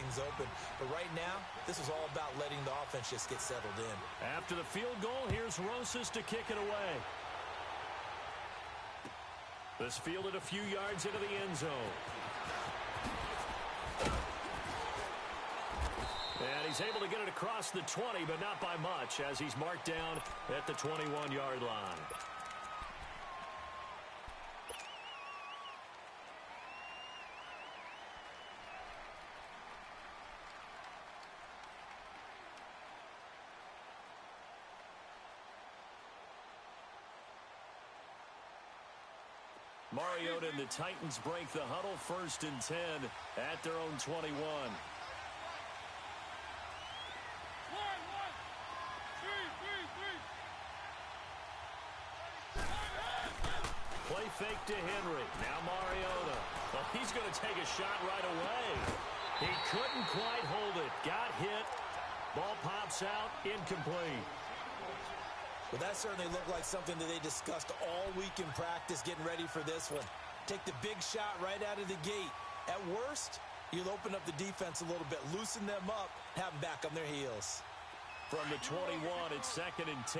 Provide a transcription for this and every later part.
things open. But right now, this is all about letting the offense just get settled in. After the field goal, here's Rosas to kick it away. This fielded a few yards into the end zone. And he's able to get it across the 20, but not by much, as he's marked down at the 21-yard line. Mariota and the Titans break the huddle, 1st and 10 at their own 21. Play fake to Henry. Now Mariota. Well, he's going to take a shot right away. He couldn't quite hold it. Got hit. Ball pops out. Incomplete. Well, that certainly looked like something that they discussed all week in practice getting ready for this one. Take the big shot right out of the gate. At worst, you'll open up the defense a little bit, loosen them up, have them back on their heels. From the 21, it's 2nd and 10.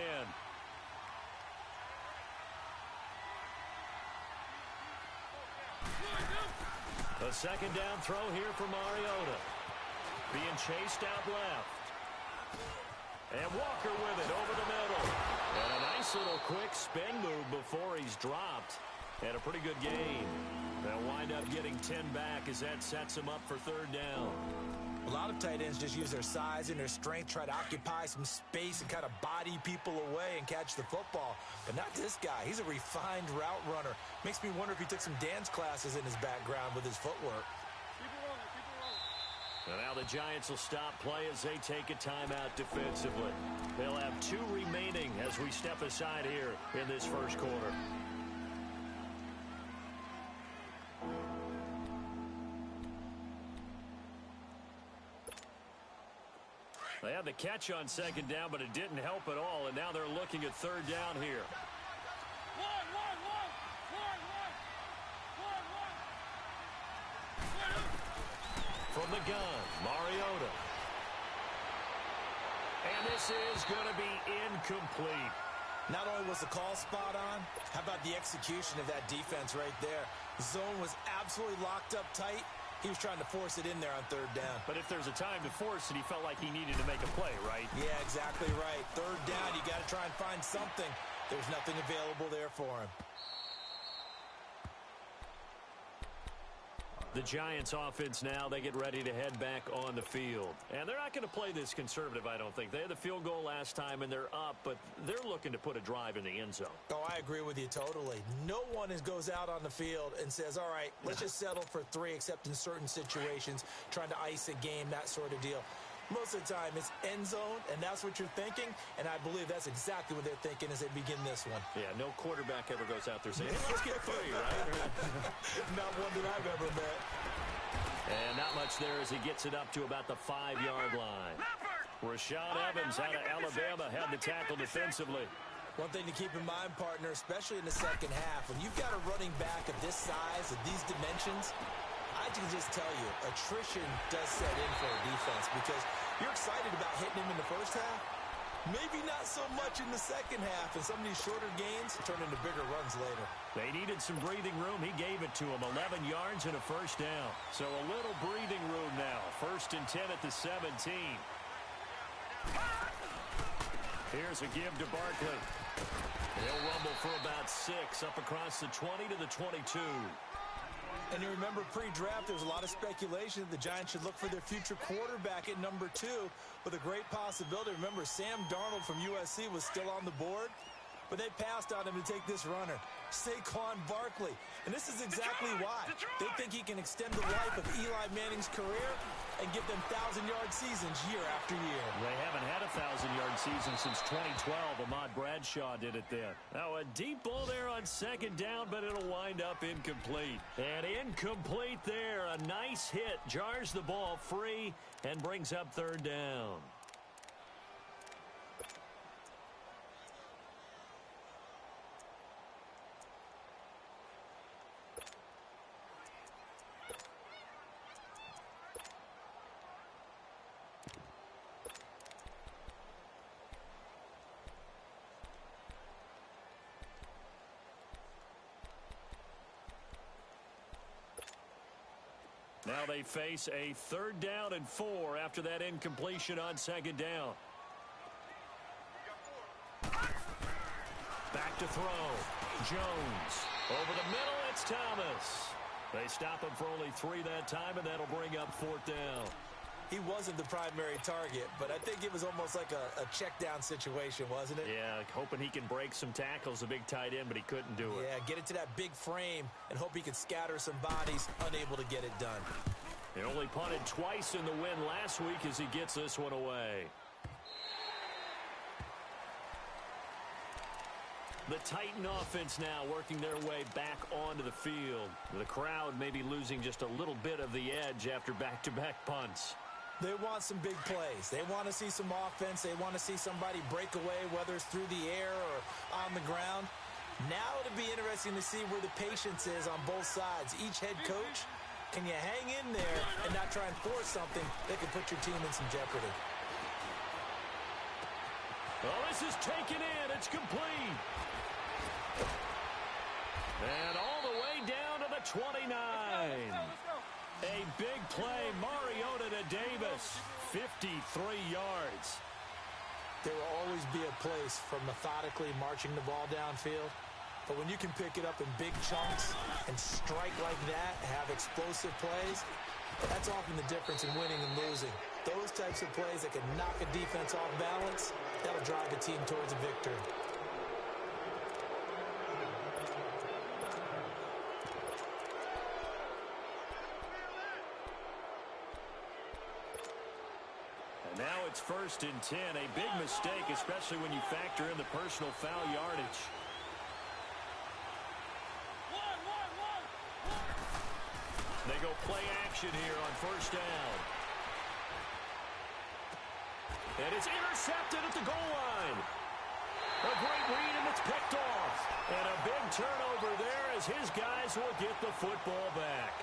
A second down throw here for Mariota. Being chased out left. And Walker with it over the middle. And a nice little quick spin move before he's dropped. And a pretty good gain. They'll wind up getting 10 back as that sets him up for 3rd down. A lot of tight ends just use their size and their strength, try to occupy some space and kind of body people away and catch the football. But not this guy. He's a refined route runner. Makes me wonder if he took some dance classes in his background with his footwork. And now the Giants will stop play as they take a timeout defensively. They'll have 2 remaining as we step aside here in this first quarter. They had the catch on 2nd down, but it didn't help at all, and now they're looking at 3rd down here. From the gun, Mariota. And this is going to be incomplete. Not only was the call spot on, how about the execution of that defense right there? The zone was absolutely locked up tight. He was trying to force it in there on 3rd down. But if there's a time to force it, he felt like he needed to make a play, right? Yeah, exactly right. 3rd down, you got to try and find something. There's nothing available there for him. The Giants offense now, they get ready to head back on the field. And they're not going to play this conservative, I don't think. They had the field goal last time, and they're up, but they're looking to put a drive in the end zone. Oh, I agree with you totally. No one goes out on the field and says, all right, let's just settle for 3, except in certain situations, trying to ice a game, that sort of deal. Most of the time, it's end zone, and that's what you're thinking, and I believe that's exactly what they're thinking as they begin this one. Yeah, no quarterback ever goes out there saying, hey, let's get 3, right? Not one that I've ever met. And not much there as he gets it up to about the 5-yard line. Rashad Evans out of Alabama had the tackle defensively. One thing to keep in mind, partner, especially in the second half, when you've got a running back of this size, of these dimensions, I can just tell you, attrition does set in for a defense because you're excited about hitting him in the first half. Maybe not so much in the second half, and some of these shorter gains turn into bigger runs later. They needed some breathing room. He gave it to him. 11 yards and a 1st down. So a little breathing room now. 1st and 10 at the 17. Here's a give to Barkley. He'll rumble for about 6 up across the 20 to the 22. And you remember pre-draft, there was a lot of speculation that the Giants should look for their future quarterback at number 2 with a great possibility. Remember, Sam Darnold from USC was still on the board, but they passed on him to take this runner, Saquon Barkley. And this is exactly why. They think he can extend the life of Eli Manning's career and give them 1,000-yard seasons year after year. They haven't had a 1,000-yard season since 2012. Ahmad Bradshaw did it then. Now a deep ball there on 2nd down, but it'll wind up incomplete. And incomplete there. A nice hit. Jars the ball free and brings up 3rd down. Now they face a 3rd down and 4 after that incompletion on 2nd down. Back to throw. Jones. Over the middle, it's Thomas. They stop him for only 3 that time, and that'll bring up 4th down. He wasn't the primary target, but I think it was almost like a check down situation, wasn't it? Yeah, hoping he can break some tackles, a big tight end, but he couldn't do it. Yeah, get it to that big frame and hope he can scatter some bodies, unable to get it done. He only punted twice in the win last week as he gets this one away. The Titan offense now working their way back onto the field. The crowd maybe losing just a little bit of the edge after back-to-back punts. They want some big plays. They want to see some offense. They want to see somebody break away, whether it's through the air or on the ground. Now it'll be interesting to see where the patience is on both sides. Each head coach, can you hang in there and not try and force something that could put your team in some jeopardy? Oh, this is taken in. It's complete. And all the way down to the 29. A big play, Mariota to Davis, 53 yards. There will always be a place for methodically marching the ball downfield. But when you can pick it up in big chunks and strike like that, have explosive plays, that's often the difference in winning and losing. Those types of plays that can knock a defense off balance, that'll drive a team towards a victory. Now it's 1st and 10. A big mistake, especially when you factor in the personal foul yardage. They go play action here on 1st down. And it's intercepted at the goal line. A great read, and it's picked off. And a big turnover there as his guys will get the football back.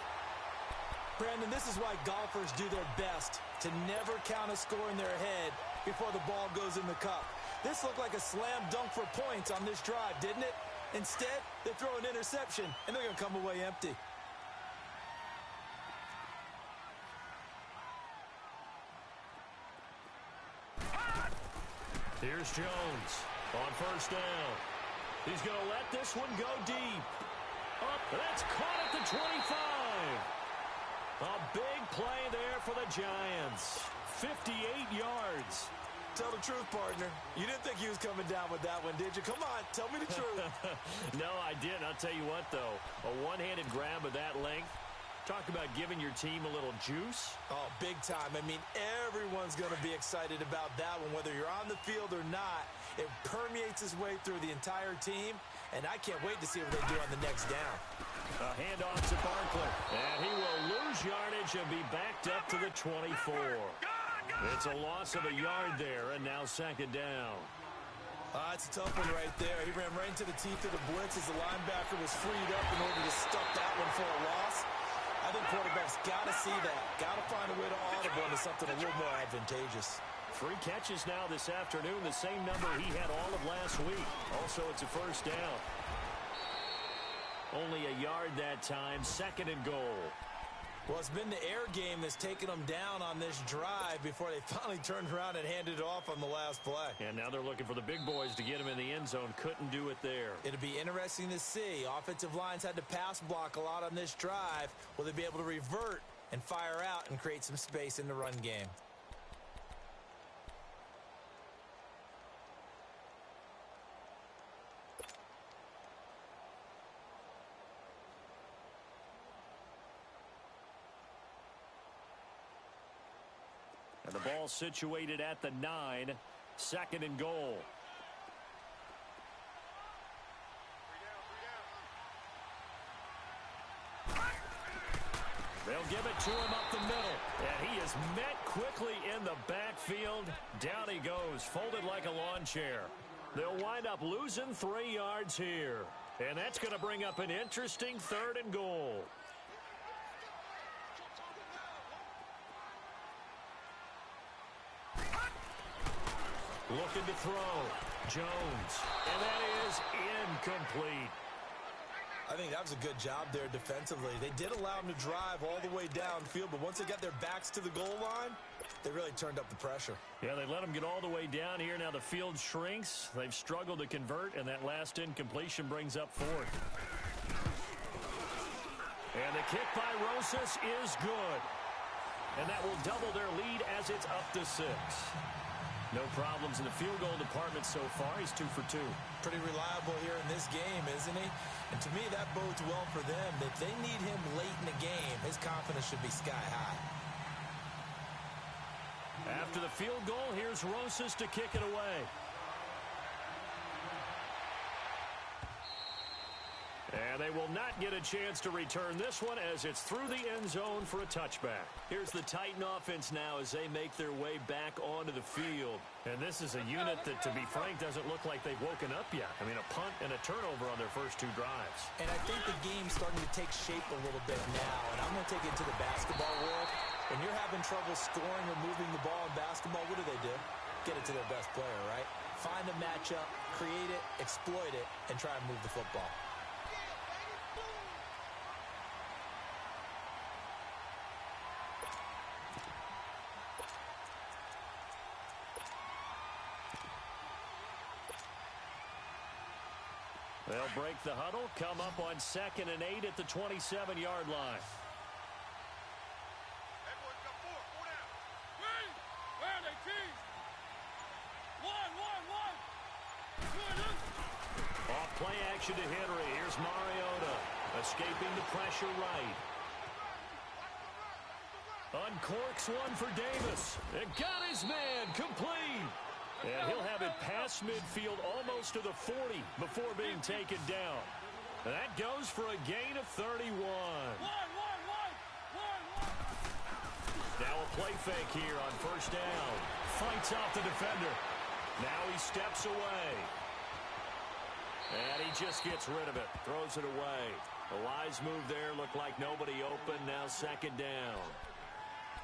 Brandon, this is why golfers do their best to never count a score in their head before the ball goes in the cup. This looked like a slam dunk for points on this drive, didn't it? Instead, they throw an interception, and they're going to come away empty. Here's Jones on 1st down. He's going to let this one go deep. Up, that's caught at the 25. A big play there for the Giants. 58 yards. Tell the truth, partner. You didn't think he was coming down with that one, did you? Come on, tell me the truth. No, I didn't. I'll tell you what, though. A one-handed grab of that length. Talk about giving your team a little juice. Oh, big time. I mean, everyone's going to be excited about that one, whether you're on the field or not. It permeates its way through the entire team, and I can't wait to see what they do on the next down. A handoff to Barkley, and he will lose yardage and be backed up to the 24. It's a loss of a yard there, and now 2nd down. It's a tough one right there. He ran right into the teeth of the blitz as the linebacker was freed up in order to stuff that one for a loss. I think quarterbacks got to see that. Got to find a way to audible into something a little more advantageous. 3 catches now this afternoon, the same number he had all of last week. Also, it's a 1st down. Only a yard that time, 2nd and goal. Well, it's been the air game that's taken them down on this drive before they finally turned around and handed it off on the last play. And now they're looking for the big boys to get him in the end zone. Couldn't do it there. It'll be interesting to see. Offensive lines had to pass block a lot on this drive. Will they be able to revert and fire out and create some space in the run game? And the ball situated at the 9, 2nd and goal. They'll give it to him up the middle. And he is met quickly in the backfield. Down he goes, folded like a lawn chair. They'll wind up losing 3 yards here. And that's going to bring up an interesting 3rd and goal. Looking to throw. Jones. And that is incomplete. I think that was a good job there defensively. They did allow them to drive all the way downfield, but once they got their backs to the goal line, they really turned up the pressure. Yeah, they let them get all the way down here. Now the field shrinks. They've struggled to convert, and that last incompletion brings up fourth. And the kick by Rosas is good. And that will double their lead as it's up to 6. No problems in the field goal department so far. He's 2 for 2. Pretty reliable here in this game, isn't he? And to me, that bodes well for them. If they need him late in the game, his confidence should be sky high. After the field goal, here's Rosas to kick it away. And they will not get a chance to return this one as it's through the end zone for a touchback. Here's the Titan offense now as they make their way back onto the field. And this is a unit that, to be frank, doesn't look like they've woken up yet. I mean, a punt and a turnover on their first 2 drives. And I think the game's starting to take shape a little bit now. And I'm going to take it to the basketball world. When you're having trouble scoring or moving the ball in basketball, what do? Get it to their best player, right? Find a matchup, create it, exploit it, and try and move the football. They'll break the huddle, come up on 2nd and 8 at the 27-yard line. Off play action to Henry. Here's Mariota, escaping the pressure right. Uncorks one for Davis. It got his man complete. And he'll have it past midfield almost to the 40 before being taken down. And that goes for a gain of 31. Now a play fake here on first down. Fights off the defender. Now he steps away. And he just gets rid of it. Throws it away. A wise move there. Looked like nobody open. Now 2nd down.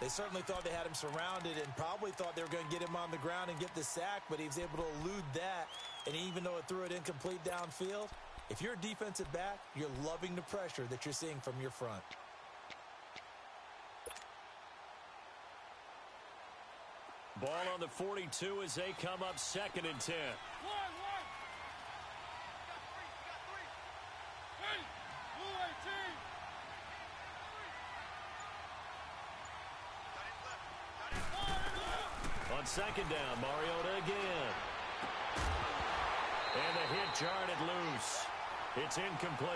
They certainly thought they had him surrounded and probably thought they were going to get him on the ground and get the sack, but he was able to elude that. And even though it threw it incomplete downfield, if you're a defensive back, you're loving the pressure that you're seeing from your front. Ball on the 42 as they come up 2nd and 10. On 2nd down, Mariota again. And the hit jarred it loose. It's incomplete.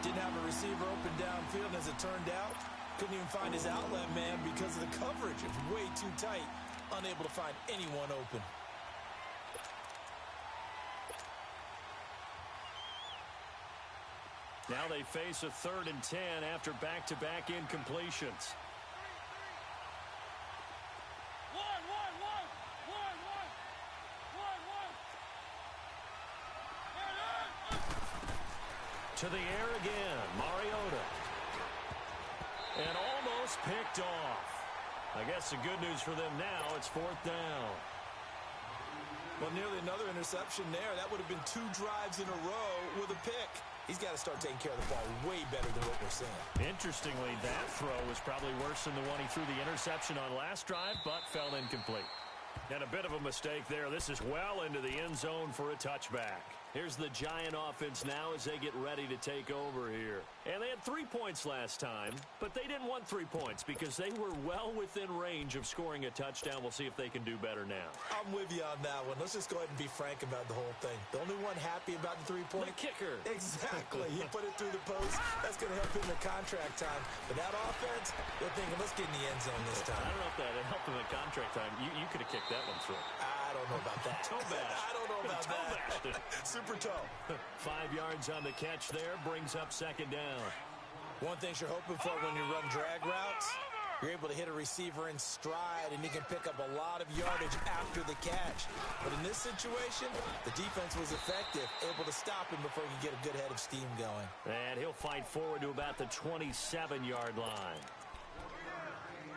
Didn't have a receiver open downfield, and as it turned out, couldn't even find his outlet man because of the coverage. It was way too tight, unable to find anyone open. Now they face a 3rd and 10 after back-to-back incompletions. To the air again, Mariota. And almost picked off. I guess the good news for them now, it's 4th down. Well, nearly another interception there. That would have been 2 drives in a row with a pick. He's got to start taking care of the ball way better than what we're seeing. Interestingly, that throw was probably worse than the one he threw the interception on last drive, but fell incomplete. And a bit of a mistake there. This is well into the end zone for a touchback. Here's the Giant offense now as they get ready to take over here. And they had 3 points last time, but they didn't want 3 points because they were well within range of scoring a touchdown. We'll see if they can do better now. I'm with you on that one. Let's just go ahead and be frank about the whole thing. The only one happy about the 3-point? The kicker. Exactly. He put it through the post. That's going to help him in contract time. But that offense, they're thinking, let's get in the end zone this time. I don't know if that helped him in contract time. You could have kicked that one through. I don't know about that. Toe bash. I don't know about that. Super toe. 5 yards on the catch there, brings up 2nd down. One thing you're hoping for when you run drag routes, you're able to hit a receiver in stride, and he can pick up a lot of yardage after the catch. But in this situation, the defense was effective, able to stop him before he could get a good head of steam going. And he'll fight forward to about the 27-yard line.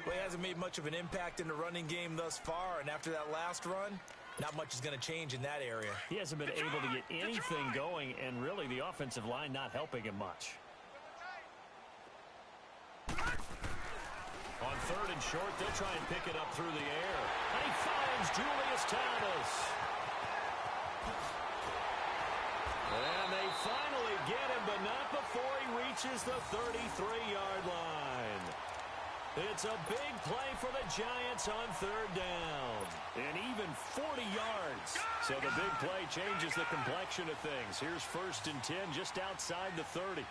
Well, he hasn't made much of an impact in the running game thus far, and after that last run, Not much is going to change in that area. He hasn't been able to get anything going, and really the offensive line not helping him much. On 3rd and short, they'll try and pick it up through the air. And he finds Julius Thomas. And they finally get him, but not before he reaches the 33-yard line. It's a big play for the Giants on 3rd down. And even 40 yards. So the big play changes the complexion of things. Here's 1st and 10 just outside the 30.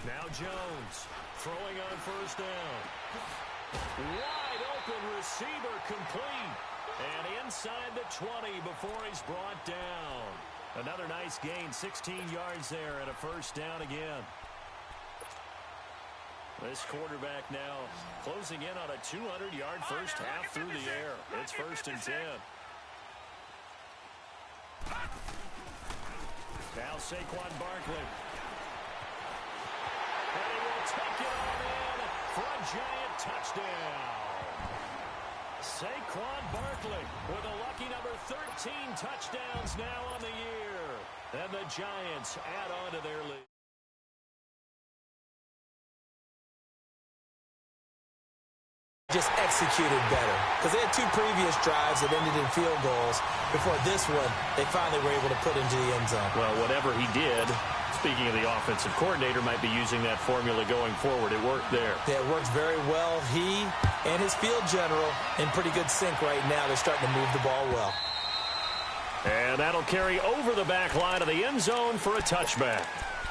Now Jones throwing on 1st down. Wide open receiver complete. And inside the 20 before he's brought down. Another nice gain, 16 yards there and a 1st down again. This quarterback now closing in on a 200-yard first half through the air. It's 1st and 10. Now Saquon Barkley. And he will take it on in for a Giant touchdown. Saquon Barkley with a lucky number 13 touchdowns now on the year. And the Giants add on to their lead. Just executed better because they had 2 previous drives that ended in field goals. Before this one, they finally were able to put into the end zone. Well, whatever he did, speaking of the offensive coordinator, might be using that formula going forward. It worked there. Yeah, it works very well. He and his field general in pretty good sync right now. They're starting to move the ball well. And that'll carry over the back line of the end zone for a touchback.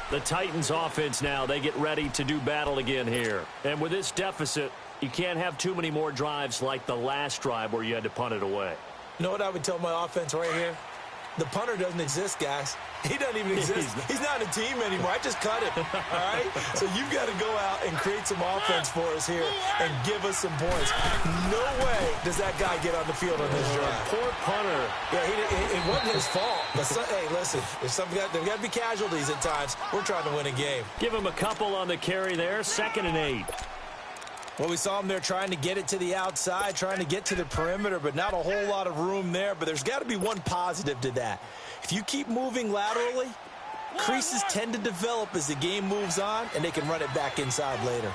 The Titans offense now, they get ready to do battle again here. And with this deficit, you can't have too many more drives like the last drive where you had to punt it away. You know what I would tell my offense right here? The punter doesn't exist, guys. He doesn't even exist. He's not a team anymore. I just cut him, all right? So you've got to go out and create some offense for us here and give us some points. No way does that guy get on the field on this drive. Poor punter. Yeah, it wasn't his fault. But hey, listen, there's got to be casualties at times. We're trying to win a game. Give him a couple on the carry there. 2nd and 8. Well, we saw him there trying to get it to the outside, trying to get to the perimeter, but not a whole lot of room there. But there's got to be one positive to that. If you keep moving laterally, creases tend to develop as the game moves on, and they can run it back inside later.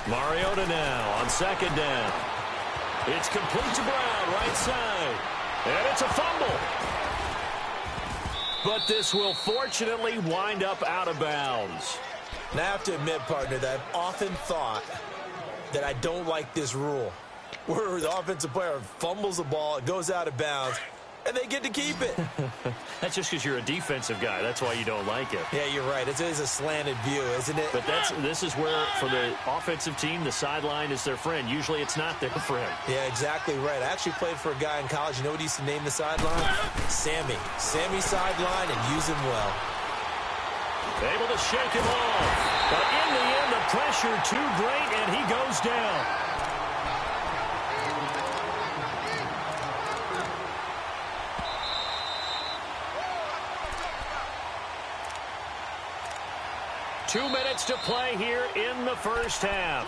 Mariota now on 2nd down. It's complete to Brown, right side. And it's a fumble. But this will fortunately wind up out of bounds. Now, I have to admit, partner, that I've often thought that I don't like this rule, where the offensive player fumbles the ball, it goes out of bounds, and they get to keep it. That's just because you're a defensive guy. That's why you don't like it. Yeah, you're right. It is a slanted view, isn't it? But this is where, for the offensive team, the sideline is their friend. Usually it's not their friend. Yeah, exactly right. I actually played for a guy in college. You know what he used to name the sideline? Sammy. Sammy sideline, and use him well. Able to shake him off. But in the end, the pressure too great, and he goes down. Two minutes to play here in the first half.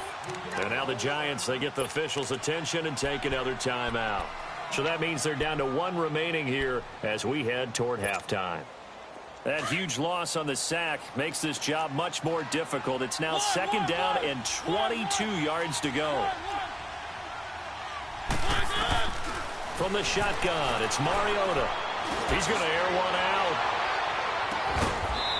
And now the Giants, they get the officials' attention and take another timeout. So that means they're down to 1 remaining here as we head toward halftime. That huge loss on the sack makes this job much more difficult. It's now 2nd down and 22 yards to go. From the shotgun, it's Mariota. He's going to air one out.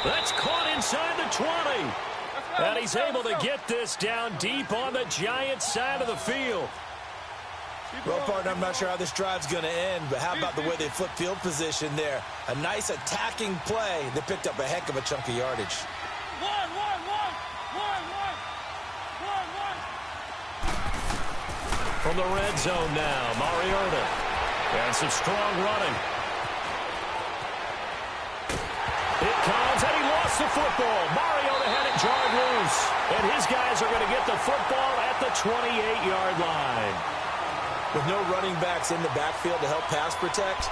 That's caught inside the 20. And he's able to get this down deep on the Giants side of the field. Well, partner, I'm not sure how this drive's going to end, but how about the way they flip field position there? A nice attacking play. They picked up a heck of a chunk of yardage. From the red zone now, Mariota. And some strong running. It comes, and he lost the football. Mariota had it jarred loose. And his guys are going to get the football at the 28-yard line. With no running backs in the backfield to help pass protect,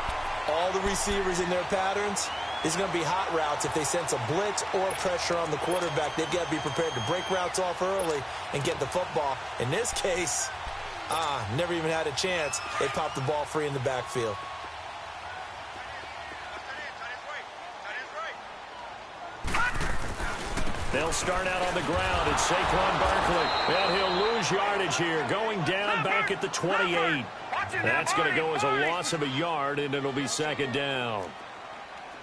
all the receivers in their patterns, These are going to be hot routes if they sense a blitz or pressure on the quarterback. They've got to be prepared to break routes off early and get the football. In this case, never even had a chance. They popped the ball free in the backfield. They'll start out on the ground. It's Saquon Barkley. And he'll lose yardage here. Going down back at the 28. That's going to go as a loss of a yard, and it'll be second down.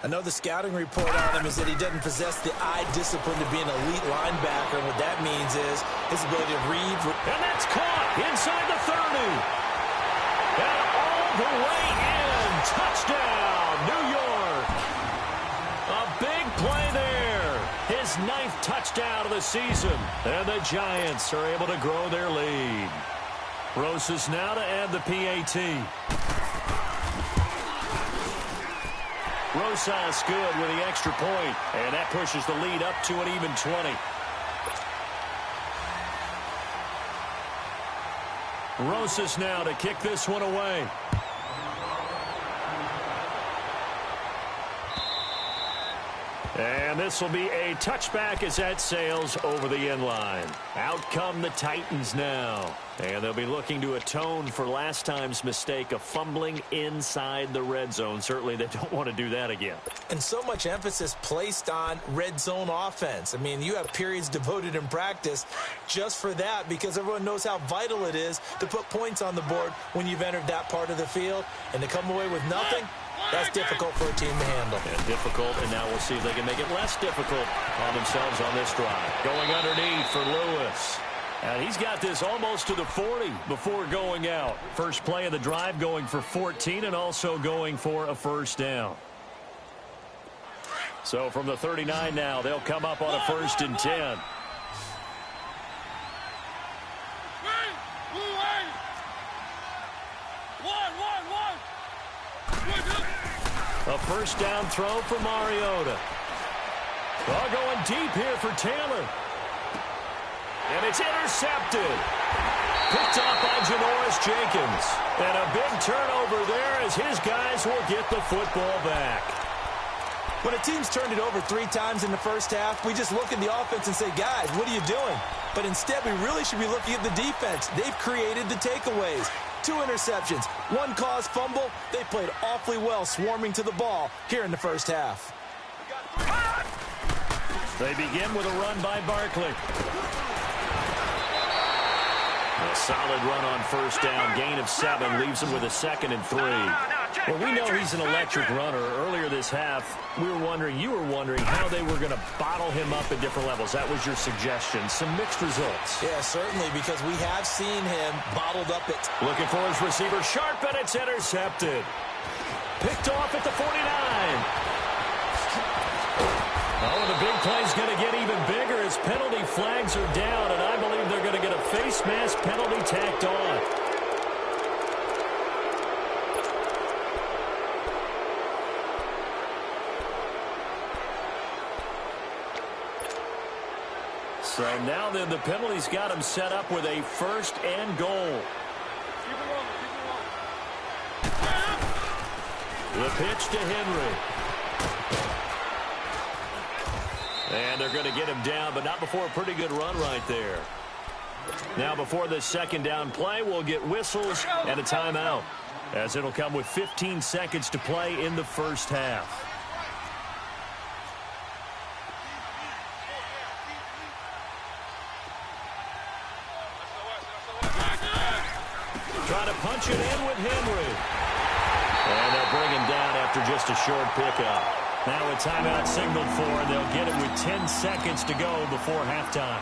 I know the scouting report on him is that he doesn't possess the eye discipline to be an elite linebacker. And what that means is his ability to read. And that's caught inside the 30. And all the way in. Touchdown, New York. A big play there. His 9th touchdown of the season. And the Giants are able to grow their lead. Rosas now to add the PAT. Rosas good with the extra point. And that pushes the lead up to an even 20. Rosas now to kick this one away. And this will be a touchback as that sails over the end line. Out come the Titans now. And they'll be looking to atone for last time's mistake of fumbling inside the red zone. Certainly they don't want to do that again. And so much emphasis placed on red zone offense. I mean, you have periods devoted in practice just for that because everyone knows how vital it is to put points on the board when you've entered that part of the field. And to come away with nothing, that's difficult for a team to handle. And difficult, and now we'll see if they can make it less difficult on themselves on this drive. Going underneath for Lewis. And he's got this almost to the 40 before going out. First play of the drive going for 14 and also going for a first down. So from the 39 now, they'll come up on a 1st and 10. A first down throw for Mariota. Well, going deep here for Taylor. And it's intercepted. Picked off by Janoris Jenkins. And a big turnover there as his guys will get the football back. When a team's turned it over 3 times in the first half, we just look at the offense and say, guys, what are you doing? But instead, we really should be looking at the defense. They've created the takeaways. 2 interceptions, 1 caused fumble. They played awfully well swarming to the ball here in the first half. They begin with a run by Barkley. A solid run on first down. Gain of 7 leaves him with a 2nd and 3. Well, we know he's an electric runner. Earlier this half, you were wondering how they were going to bottle him up at different levels. That was your suggestion. Some mixed results. Yeah, certainly, because we have seen him bottled up at... Looking for his receiver, sharp, and it's intercepted. Picked off at the 49. Oh, the big play's going to get even bigger as penalty flags are down, and I believe they're going to get a face mask penalty tacked on. So now then the penalty's got him set up with a 1st and goal. The pitch to Henry. And they're going to get him down, but not before a pretty good run right there. Now before this 2nd down play, we'll get whistles and a timeout, as it'll come with 15 seconds to play in the first half. Trying to punch it in with Henry. And they'll bring him down after just a short pickup. Now a timeout signaled for, and they'll get it with 10 seconds to go before halftime.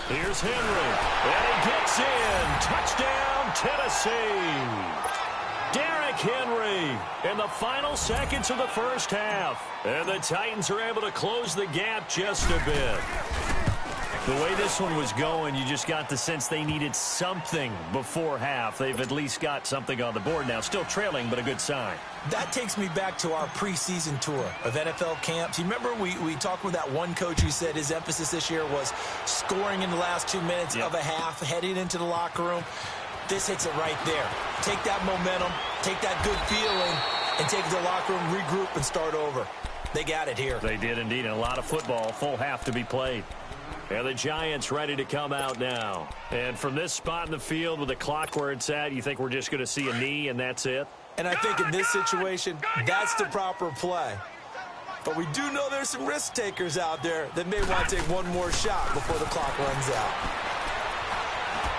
Here's Henry, and he gets in. Touchdown, Tennessee. Derrick Henry in the final seconds of the first half. And the Titans are able to close the gap just a bit. The way this one was going, you just got the sense they needed something before half. They've at least got something on the board now. Still trailing, but a good sign. That takes me back to our preseason tour of NFL camps. You remember we talked with that one coach who said his emphasis this year was scoring in the last 2 minutes of a half, heading into the locker room. This hits it right there. Take that momentum, take that good feeling, and take it to the locker room, regroup, and start over. They got it here. They did indeed, and a lot of football, full half to be played. And the Giants ready to come out now. And from this spot in the field with the clock where it's at, you think we're just going to see a knee and that's it? And I think in this situation, that's the proper play. But we do know there's some risk takers out there that may want to take one more shot before the clock runs out.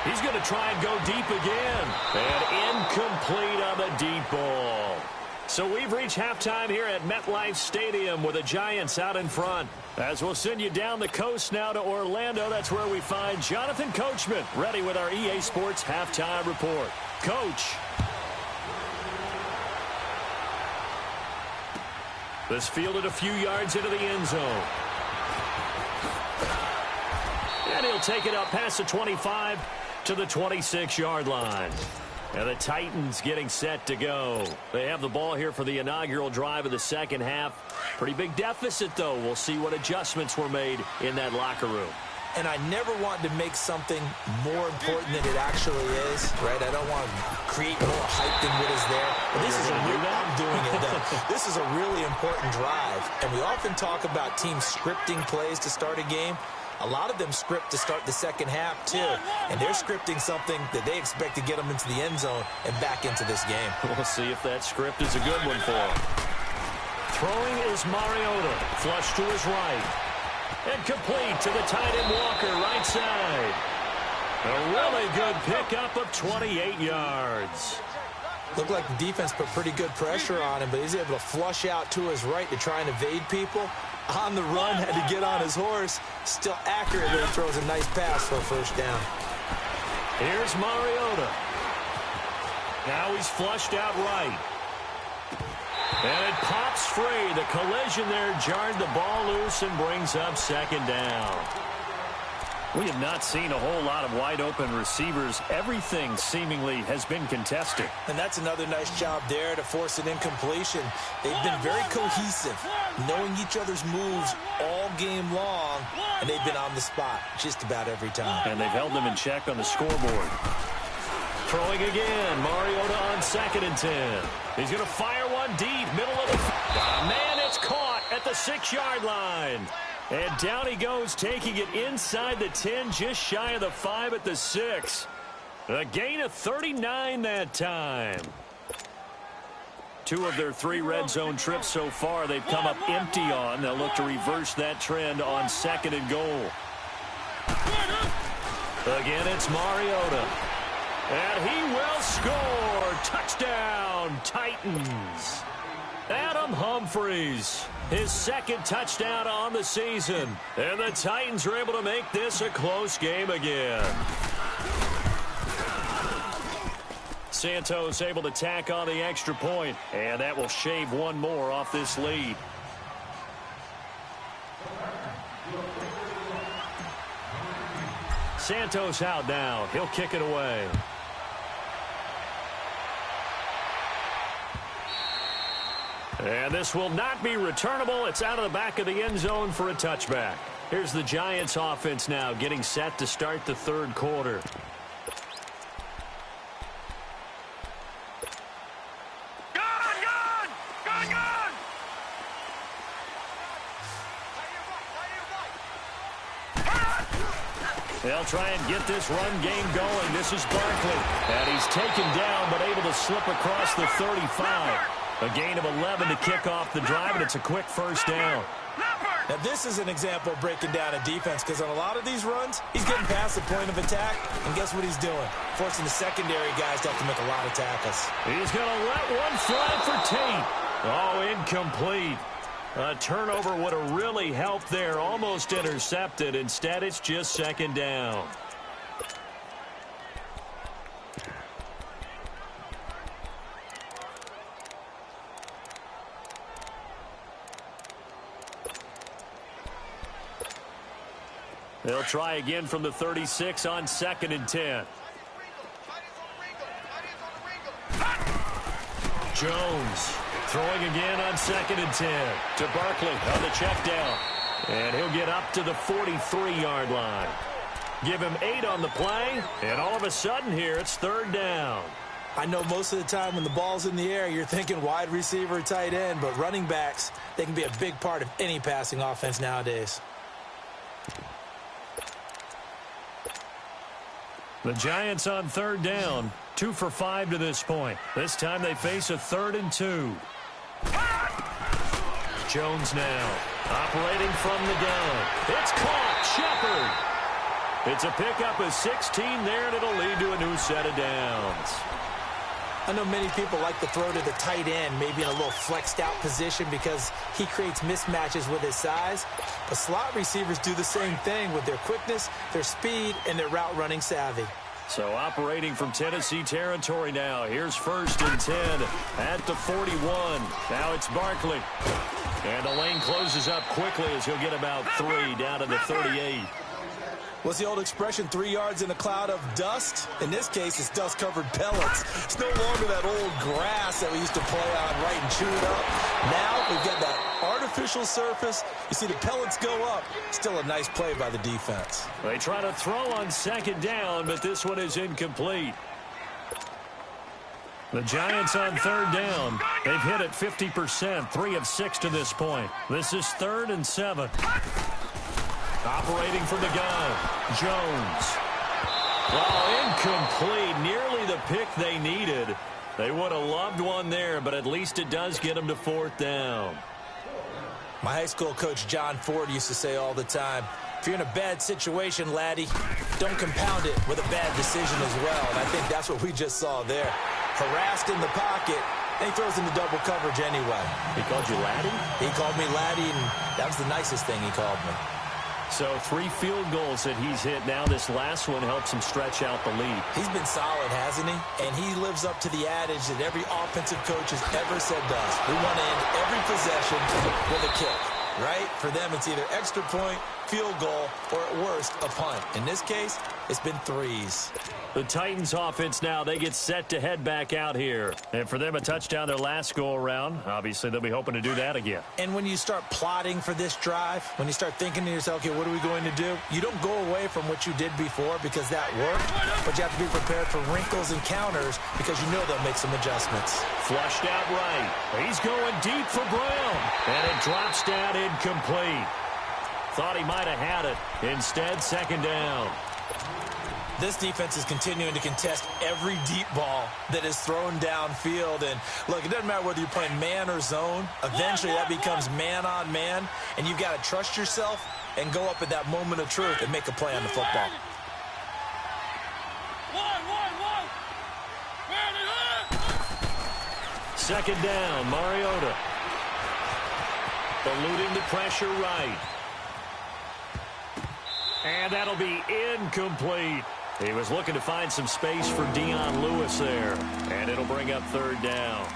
He's going to try and go deep again. And incomplete on the deep ball. So we've reached halftime here at MetLife Stadium with the Giants out in front. As we'll send you down the coast now to Orlando, that's where we find Jonathan Coachman ready with our EA Sports Halftime Report. Coach. This fielded a few yards into the end zone. And he'll take it up past the 25 to the 26-yard line. And the Titans getting set to go. They have the ball here for the inaugural drive of the second half. Pretty big deficit, though. We'll see what adjustments were made in that locker room. And I never want to make something more important than it actually is, right? I don't want to create more hype than what is there. But this is I'm doing it, though. This is a really important drive. And we often talk about teams scripting plays to start a game. A lot of them script to start the second half, too. And they're scripting something that they expect to get them into the end zone and back into this game. We'll see if that script is a good one for them. Throwing is Mariota. Flush to his right. And complete to the tight end Walker, right side. A really good pickup of 28 yards. Looked like the defense put pretty good pressure on him, but he's able to flush out to his right to try and evade people. On the run, had to get on his horse. Still accurately throws a nice pass for a first down. Here's Mariota. Now he's flushed out right. And it pops free. The collision there jarred the ball loose and brings up second down. We have not seen a whole lot of wide-open receivers. Everything seemingly has been contested. And that's another nice job there to force an incompletion. They've been very cohesive, knowing each other's moves all game long, and they've been on the spot just about every time. And they've held them in check on the scoreboard. Throwing again, Mariota on 2nd and 10. He's going to fire one deep, middle of the... Man, it's caught at the 6-yard line. And down he goes, taking it inside the 10, just shy of the 5 at the 6. A gain of 39 that time. 2 of their 3 red zone trips so far they've come up empty on. They'll look to reverse that trend on 2nd and goal. Again, it's Mariota. And he will score. Touchdown, Titans. Adam Humphries, his 2nd touchdown on the season. And the Titans are able to make this a close game again. Santos able to tack on the extra point, and that will shave one more off this lead. Santos out now. He'll kick it away. And this will not be returnable. It's out of the back of the end zone for a touchback. Here's the Giants offense now getting set to start the 3rd quarter. They'll try and get this run game going. This is Barkley. And he's taken down but able to slip across the 35. A gain of 11 to kick off the drive, and it's a quick first down. Now, this is an example of breaking down a defense, because on a lot of these runs, he's getting past the point of attack, and guess what he's doing? Forcing the secondary guys to have to make a lot of tackles. He's going to let one fly for Tate. Oh, incomplete. A turnover would have really helped there, almost intercepted. Instead, it's just 2nd down. They'll try again from the 36 on 2nd and 10. Jones throwing again on 2nd and 10 to Barkley on the check down. And he'll get up to the 43-yard line. Give him 8 on the play, and all of a sudden here it's 3rd down. I know most of the time when the ball's in the air, you're thinking wide receiver, tight end, but running backs, they can be a big part of any passing offense nowadays. The Giants on 3rd down, 2 for 5 to this point. This time they face a 3rd and 2. Jones now operating from the gun. It's caught. Shepard. It's a pickup of 16 there, and it'll lead to a new set of downs. I know many people like to throw to the tight end, maybe in a little flexed out position because he creates mismatches with his size. But slot receivers do the same thing with their quickness, their speed, and their route running savvy. So operating from Tennessee territory now. Here's 1st and 10 at the 41. Now it's Barkley. And the lane closes up quickly as he'll get about 3 down to the 38. What's the old expression, 3 yards in a cloud of dust? In this case, it's dust-covered pellets. It's no longer that old grass that we used to play on, right, and chew it up. Now we've got that artificial surface. You see the pellets go up. Still a nice play by the defense. They try to throw on 2nd down, but this one is incomplete. The Giants on 3rd down. They've hit it 50%, 3 of 6 to this point. This is 3rd and 7. Operating from the gun, Jones. Oh, incomplete. Nearly the pick they needed. They would have loved one there, but at least it does get them to 4th down. My high school coach, John Ford, used to say all the time, if you're in a bad situation, laddie, don't compound it with a bad decision as well. And I think that's what we just saw there. Harassed in the pocket, and he throws into double coverage anyway. He called you laddie? He called me laddie, and that was the nicest thing he called me. So 3 field goals that he's hit now. This last one helps him stretch out the lead. He's been solid, hasn't he? And he lives up to the adage that every offensive coach has ever said does. We want to end every possession with a kick, right? For them, it's either extra point, field goal, or at worst, a punt. In this case, it's been 3s. The Titans offense now, they get set to head back out here. And for them, a touchdown their last go-around. Obviously, they'll be hoping to do that again. And when you start plotting for this drive, when you start thinking to yourself, okay, what are we going to do? You don't go away from what you did before because that worked, but you have to be prepared for wrinkles and counters because you know they'll make some adjustments. Flushed out right. He's going deep for Brown. And it drops down incomplete. Thought he might have had it. Instead, 2nd down. This defense is continuing to contest every deep ball that is thrown downfield. And, look, it doesn't matter whether you're playing man or zone. Eventually, that becomes man-on-man, and you've got to trust yourself and go up at that moment of truth and make a play on the football. Second down, Mariota. Eluding the pressure right. And that'll be incomplete. He was looking to find some space for Dion Lewis there. And it'll bring up 3rd down.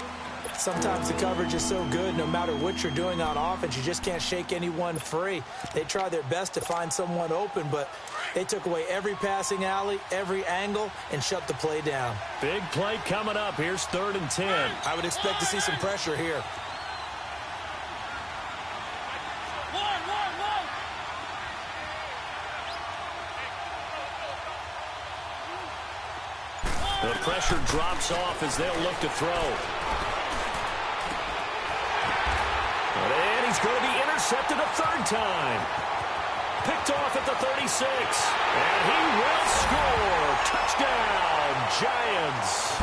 Sometimes the coverage is so good, no matter what you're doing on offense, you just can't shake anyone free. They try their best to find someone open, but they took away every passing alley, every angle, and shut the play down. Big play coming up. Here's 3rd and 10. I would expect to see some pressure here. The pressure drops off as they'll look to throw. And he's going to be intercepted a 3rd time. Picked off at the 36. And he will score. Touchdown, Giants.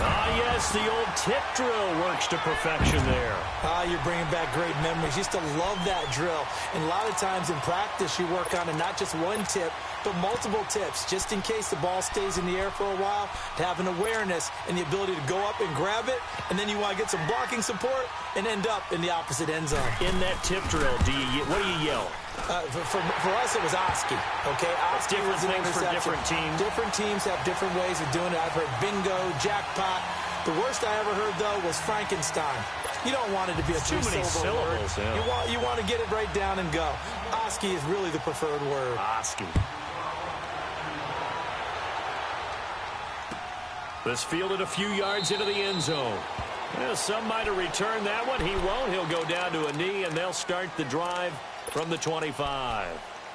Ah, yes, the old tip drill works to perfection there. Ah, you're bringing back great memories. Used to love that drill. And a lot of times in practice, you work on it, not just one tip, but multiple tips, just in case the ball stays in the air for a while, to have an awareness and the ability to go up and grab it, and then you want to get some blocking support and end up in the opposite end zone. In that tip drill, what do you yell? For us, it was Oski. Okay, Oski was an things for different teams. Different teams have different ways of doing it. I've heard bingo, jackpot. The worst I ever heard, though, was Frankenstein. You don't want it to be a too many syllables. Yeah. You want to get it right down and go. Oski is really the preferred word. Oski. This fielded a few yards into the end zone. Well, some might have returned that one. He won't. He'll go down to a knee, and they'll start the drive from the 25.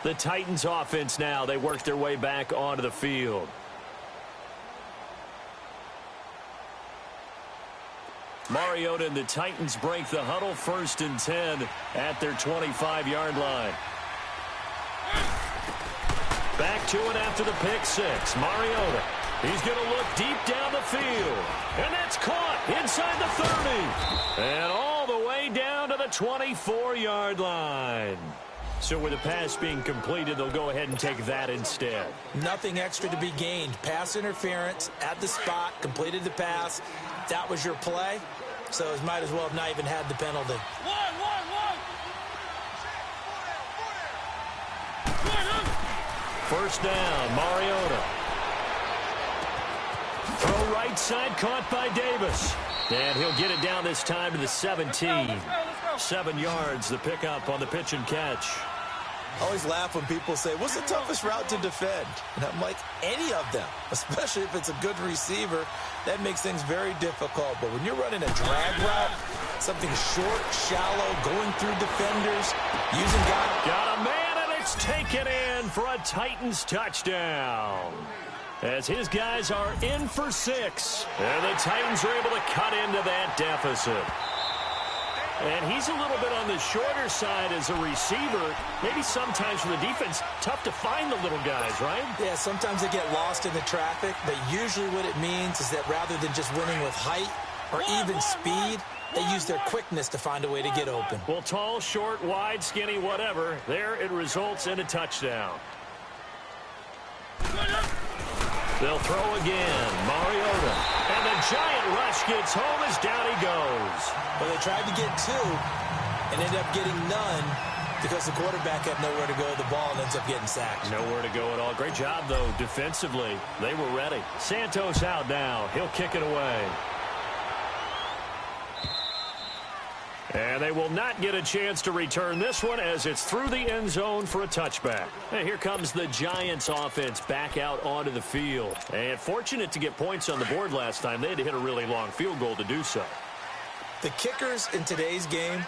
The Titans offense now. They work their way back onto the field. Mariota and the Titans break the huddle, 1st and 10 at their 25-yard line. Back to it after the pick six. Mariota. He's going to look deep down the field. And that's caught inside the 30. And all the way down to the 24-yard line. So with the pass being completed, they'll go ahead and take that instead. Nothing extra to be gained. Pass interference at the spot, completed the pass. That was your play, so it might as well have not even had the penalty. First down, Mariota. Throw right side, caught by Davis. And he'll get it down this time to the 17. 7 yards, the pickup on the pitch and catch. I always laugh when people say, what's the toughest route to defend? And I'm like, any of them, especially if it's a good receiver. That makes things very difficult. But when you're running a drag route, something short, shallow, going through defenders, using guys. Got a man, and it's taken in for a Titans touchdown. As his guys are in for 6. And the Titans are able to cut into that deficit. And he's a little bit on the shorter side as a receiver. Maybe sometimes for the defense, tough to find the little guys, right? Yeah, sometimes they get lost in the traffic. But usually what it means is that rather than just winning with height or even speed, they use their quickness to find a way to get open. Well, tall, short, wide, skinny, whatever. There it results in a touchdown. They'll throw again. Mariota. And the giant rush gets home as down he goes. Well, they tried to get 2 and ended up getting none because the quarterback had nowhere to go with the ball and ends up getting sacked. Nowhere to go at all. Great job, though, defensively. They were ready. Santos out now. He'll kick it away. And they will not get a chance to return this one as it's through the end zone for a touchback. And here comes the Giants offense back out onto the field. And fortunate to get points on the board last time. They had to hit a really long field goal to do so. The kickers in today's game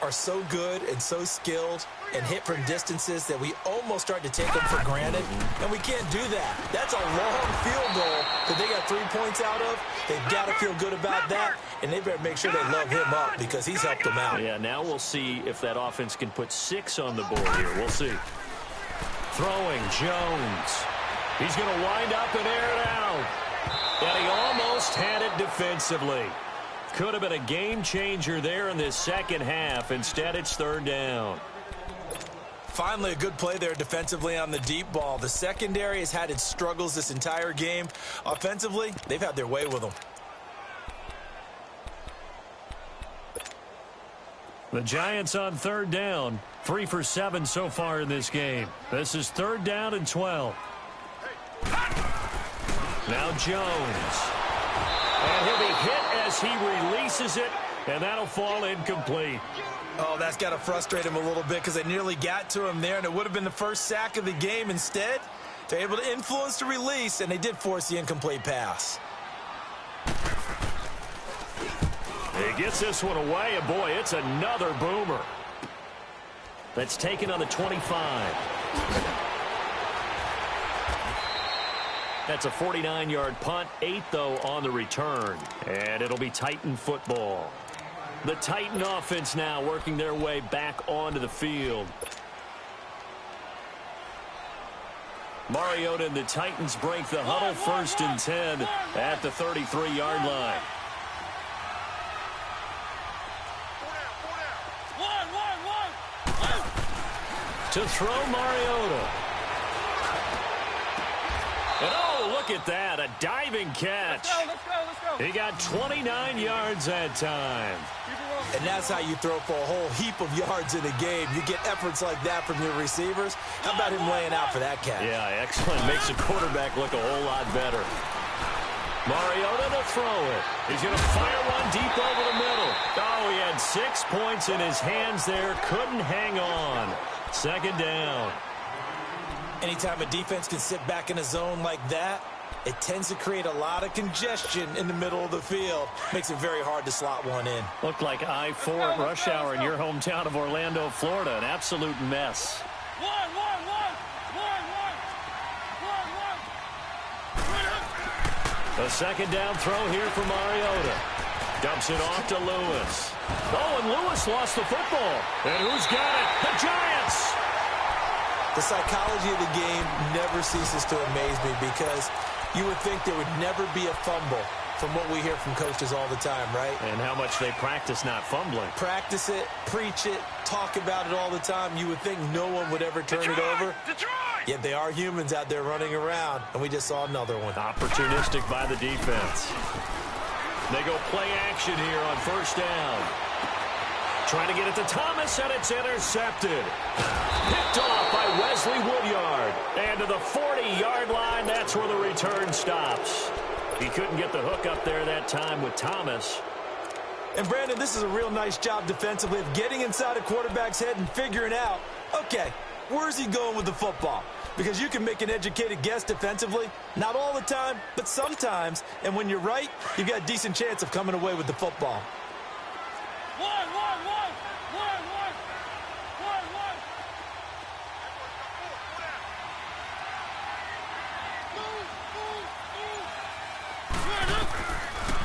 are so good and so skilled and hit from distances that we almost start to take them for granted. And we can't do that. That's a long field goal that they got 3 points out of. They've got to feel good about that. And they better make sure they love him up because he's helped them out. Yeah, now we'll see if that offense can put 6 on the board here. We'll see. Throwing, Jones. He's going to wind up and air it out. And he almost had it defensively. Could have been a game changer there in this second half. Instead, it's 3rd down. Finally, a good play there defensively on the deep ball. The secondary has had its struggles this entire game. Offensively, they've had their way with them. The Giants on 3rd down. 3 for 7 so far in this game. This is 3rd down and 12. Now Jones. And he'll be hit as he releases it, and that'll fall incomplete. Oh, that's got to frustrate him a little bit because they nearly got to him there, and it would have been the first sack of the game. Instead, they're able to influence the release, and they did force the incomplete pass. He gets this one away, and boy, it's another boomer. That's taken on the 25. That's a 49-yard punt, 8, though, on the return. And it'll be Titan football. The Titan offense now working their way back onto the field. Mariota and the Titans break the huddle, 1st and 10 at the 33-yard line. To throw, Mariota. And oh, look at that, a diving catch. Let's go. He got 29 yards that time. And that's how you throw for a whole heap of yards in a game. You get efforts like that from your receivers. How about him laying out for that catch? Yeah, excellent. Makes the quarterback look a whole lot better. Mariota to throw it. He's going to fire one deep over the middle. Oh, he had 6 points in his hands there. Couldn't hang on. Second down. Anytime a defense can sit back in a zone like that, it tends to create a lot of congestion in the middle of the field. Makes it very hard to slot one in. Looked like I-4 rush hour in your hometown of Orlando, Florida. An absolute mess. A second down throw here for Mariota. Dumps it off to Lewis. Oh, and Lewis lost the football. And who's got it? The Giants! The psychology of the game never ceases to amaze me because you would think there would never be a fumble from what we hear from coaches all the time, right? And how much they practice not fumbling. Practice it, preach it, talk about it all the time. You would think no one would ever turn it over. Yet they are humans out there running around, and we just saw another one. Opportunistic by the defense. They go play action here on first down. Trying to get it to Thomas, and it's intercepted. Picked off by Wesley Woodyard. And to the 40-yard line, that's where the return stops. He couldn't get the hook up there that time with Thomas. And, Brandon, this is a real nice job defensively of getting inside a quarterback's head and figuring out, okay, where's he going with the football? Because you can make an educated guess defensively. Not all the time, but sometimes. And when you're right, you've got a decent chance of coming away with the football.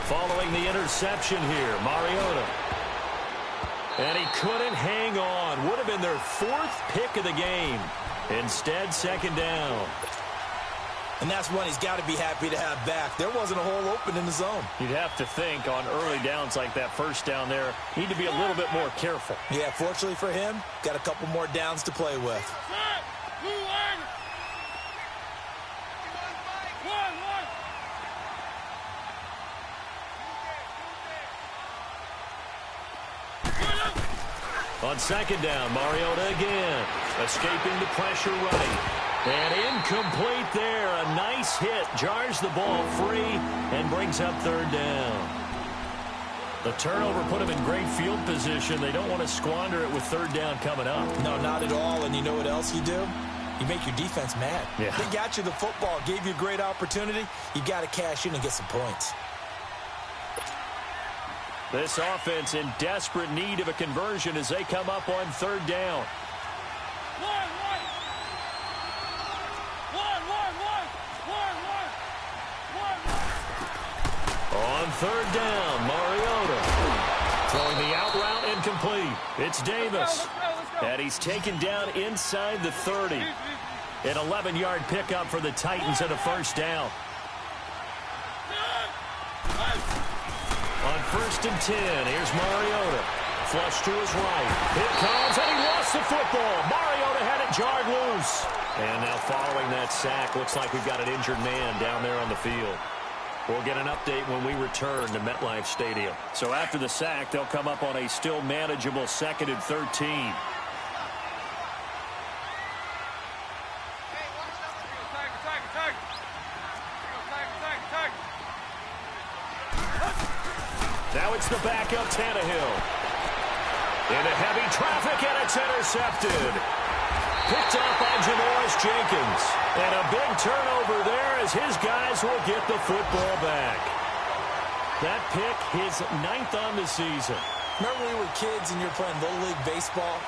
Following the interception here, Mariota. And he couldn't hang on. Would have been their 4th pick of the game. Instead, second down. And that's one he's got to be happy to have back. There wasn't a hole open in the zone. You'd have to think on early downs like that first down there, need to be a little bit more careful. Yeah, fortunately for him, got a couple more downs to play with. On second down, Mariota again. Escaping the pressure right. And incomplete there. A nice hit. Jars the ball free and brings up third down. The turnover put him in great field position. They don't want to squander it with third down coming up. No, not at all. And you know what else you do? You make your defense mad. Yeah. They got you the football, gave you a great opportunity. You got to cash in and get some points. This offense in desperate need of a conversion as they come up on third down. On third down, Mariota. Throwing the out route incomplete. It's Davis. And he's taken down inside the 30. An 11-yard pickup for the Titans and a first down. On first and 10, here's Mariota. Flush to his right. Here comes, and he lost the football. Mariota had it jarred loose. And now following that sack, looks like we've got an injured man down there on the field. We'll get an update when we return to MetLife Stadium. So after the sack, they'll come up on a still manageable 2nd and 13. Now it's the backup Tannehill. Into heavy traffic, and it's intercepted. Picked off by Janoris Jenkins. And a big turnover there as his guys will get the football back. That pick, his 9th on the season. Remember when we were kids and you were playing Little League Baseball,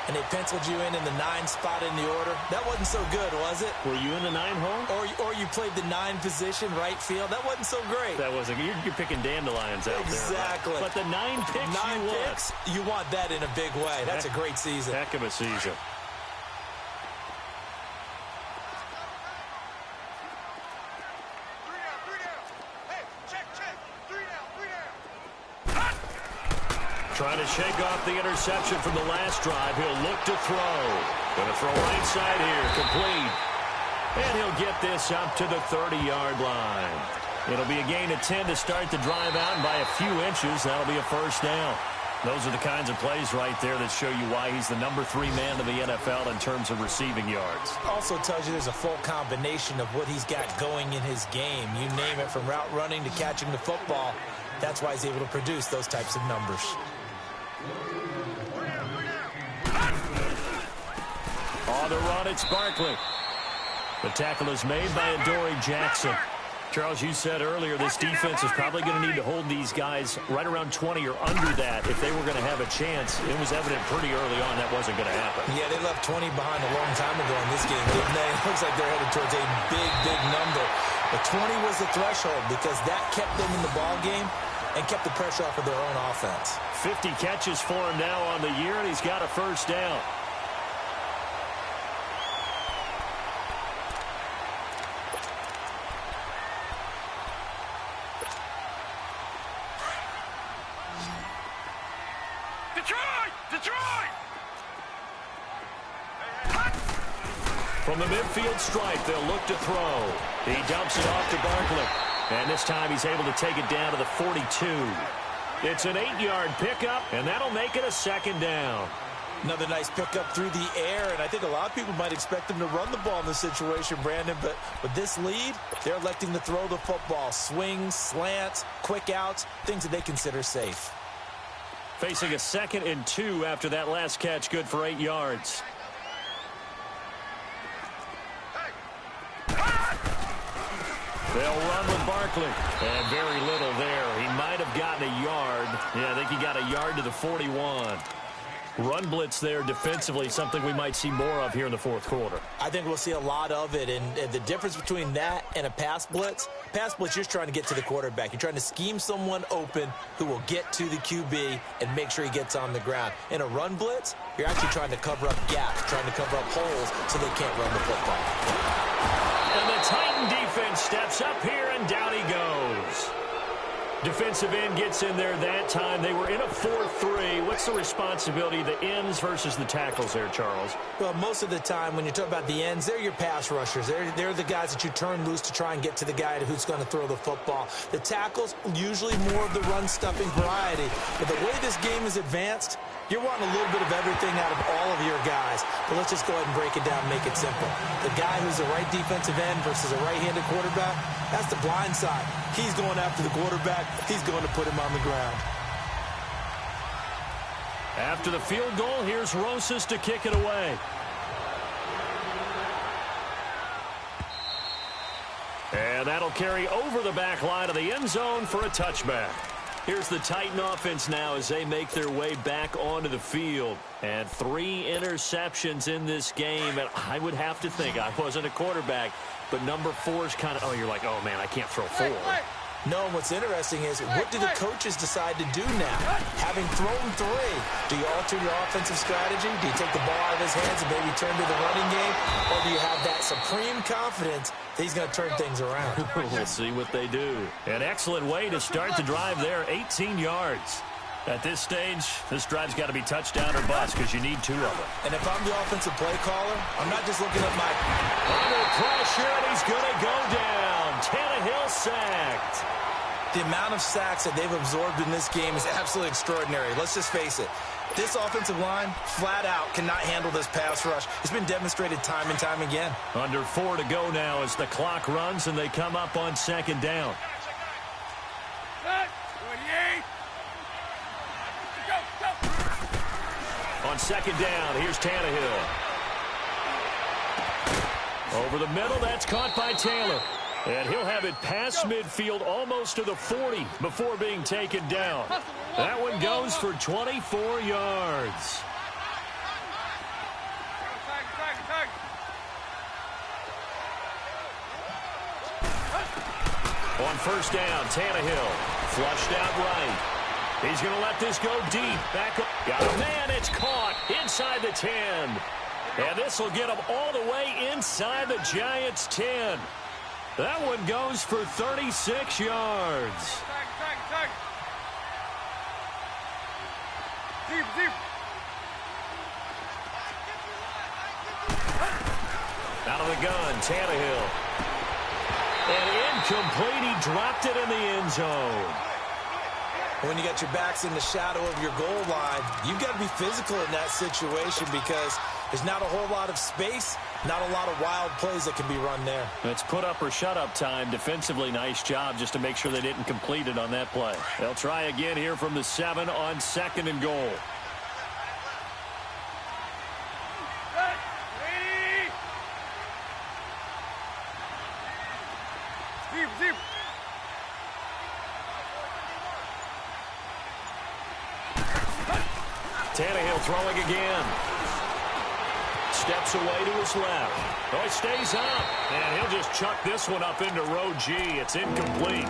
and they penciled you in the 9 spot in the order? That wasn't so good, was it? Were you in the 9 hole? Or you played the 9 position, right field? That wasn't so great. That wasn't. You're picking dandelions out exactly. there. Right? But the 9 picks you want that in a big way. That's a great season. Heck of a season. Trying to shake off the interception from the last drive. He'll look to throw. Going to throw right side here. Complete. And he'll get this up to the 30-yard line. It'll be a gain of 10 to start the drive out, and by a few inches, that'll be a first down. Those are the kinds of plays right there that show you why he's the number 3 man in the NFL in terms of receiving yards. Also tells you there's a full combination of what he's got going in his game. You name it, from route running to catching the football. That's why he's able to produce those types of numbers. On the run, it's Barkley. The tackle is made by Adoree Jackson. Charles, you said earlier this defense is probably going to need to hold these guys right around 20 or under that if they were going to have a chance. It was evident pretty early on that wasn't going to happen. Yeah, they left 20 behind a long time ago in this game, didn't they? It looks like they're headed towards a big, big number. But 20 was the threshold because that kept them in the ball game and kept the pressure off of their own offense. 50 catches for him now on the year, and he's got a first down. From the midfield stripe, they'll look to throw. He dumps it off to Barkley. And this time he's able to take it down to the 42. It's an 8-yard pickup, and that'll make it a second down. Another nice pickup through the air, and I think a lot of people might expect him to run the ball in this situation, Brandon, but with this lead, they're electing to throw the football. Swings, slants, quick outs, things that they consider safe. Facing a 2nd and 2 after that last catch, good for 8 yards. They'll run with Barkley. And very little there. He might have gotten a yard. Yeah, I think he got a yard to the 41. Run blitz there defensively, something we might see more of here in the fourth quarter. I think we'll see a lot of it, and the difference between that and a pass blitz, you're just trying to get to the quarterback. You're trying to scheme someone open who will get to the QB and make sure he gets on the ground. In a run blitz, you're actually trying to cover up gaps, trying to cover up holes so they can't run the football. And the Titan defense steps up here, and down he goes. Defensive end gets in there that time. They were in a 4-3. What's the responsibility of the ends versus the tackles there, Charles? Well, most of the time when you talk about the ends, they're your pass rushers. They're the guys that you turn loose to try and get to the guy who's going to throw the football. The tackles, usually more of the run-stuffing variety. But the way this game is advanced, you're wanting a little bit of everything out of all of your guys. But let's just go ahead and break it down and make it simple. The guy who's a right defensive end versus a right-handed quarterback, that's the blind side. He's going after the quarterback. He's going to put him on the ground. After the field goal, here's Rosas to kick it away. And that'll carry over the back line of the end zone for a touchback. Here's the Titan offense now as they make their way back onto the field. And 3 interceptions in this game. And I would have to think, I wasn't a quarterback, but number 4 is kind of, you're like, oh, man, I can't throw 4. No, what's interesting is, what do the coaches decide to do now? Having thrown 3, do you alter your offensive strategy? Do you take the ball out of his hands and maybe turn to the running game? Or do you have that supreme confidence that he's going to turn things around? We'll see what they do. An excellent way to start the drive there, 18 yards. At this stage, this drive's got to be touchdown or bust because you need 2 of them. And if I'm the offensive play caller, I'm not just looking at my... Under pressure, and he's going to go down. Tannehill sacked. The amount of sacks that they've absorbed in this game is absolutely extraordinary. Let's just face it. This offensive line, flat out, cannot handle this pass rush. It's been demonstrated time and time again. Under 4 to go now as the clock runs and they come up on 2nd down. On 2nd down, here's Tannehill. Over the middle, that's caught by Taylor. And he'll have it past midfield almost to the 40 before being taken down. That one goes for 24 yards. On 1st down, Tannehill flushed out right. He's going to let this go deep. Back up. Got a man. It's caught inside the 10. And this will get him all the way inside the Giants' 10. That one goes for 36 yards. Out of the gun, Tannehill. And incomplete. He dropped it in the end zone. When you got your backs in the shadow of your goal line, you've got to be physical in that situation because there's not a whole lot of space, not a lot of wild plays that can be run there. It's put up or shut up time. Defensively, nice job just to make sure they didn't complete it on that play. They'll try again here from the 7 on 2nd and goal. Tannehill throwing again. Steps away to his left. Oh, he stays up. And he'll just chuck this one up into row G. It's incomplete.